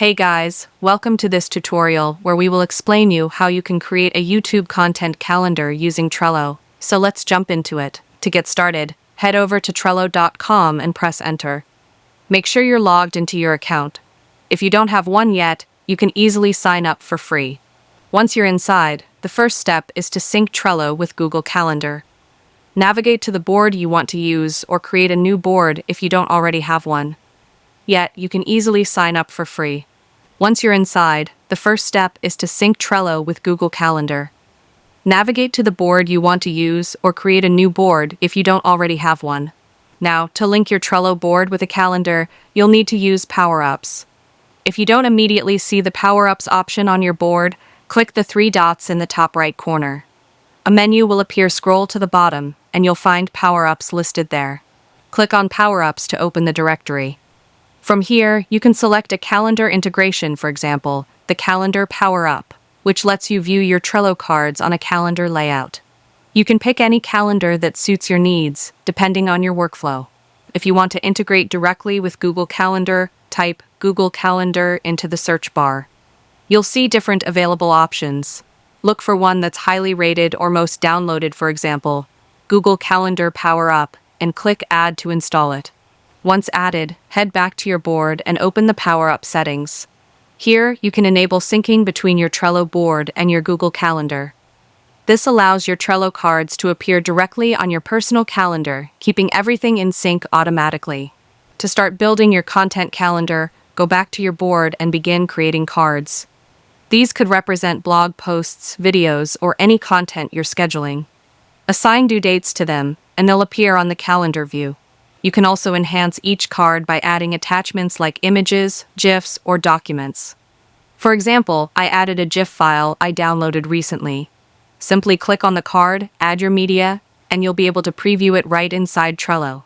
Hey guys, welcome to this tutorial where we will explain you how you can create a YouTube content calendar using Trello. So let's jump into it. To get started, head over to Trello.com and press enter. Make sure you're logged into your account. If you don't have one yet, you can easily sign up for free. Once you're inside, the first step is to sync Trello with Google Calendar. Navigate to the board you want to use or create a new board if you don't already have one. Yet, you can easily sign up for free. Once you're inside, the first step is to sync Trello with Google Calendar. Navigate to the board you want to use or create a new board if you don't already have one. Now, to link your Trello board with a calendar, you'll need to use power-ups. If you don't immediately see the power-ups option on your board, click the three dots in the top right corner. A menu will appear. Scroll to the bottom, and you'll find power-ups listed there. Click on power-ups to open the directory. From here, you can select a calendar integration, for example, the Calendar Power-Up, which lets you view your Trello cards on a calendar layout. You can pick any calendar that suits your needs, depending on your workflow. If you want to integrate directly with Google Calendar, type Google Calendar into the search bar. You'll see different available options. Look for one that's highly rated or most downloaded, for example, Google Calendar Power-Up, and click Add to install it. Once added, head back to your board and open the Power-Up settings. Here, you can enable syncing between your Trello board and your Google Calendar. This allows your Trello cards to appear directly on your personal calendar, keeping everything in sync automatically. To start building your content calendar, go back to your board and begin creating cards. These could represent blog posts, videos, or any content you're scheduling. Assign due dates to them, and they'll appear on the calendar view. You can also enhance each card by adding attachments like images, GIFs, or documents. For example, I added a GIF file I downloaded recently. Simply click on the card, add your media, and you'll be able to preview it right inside Trello.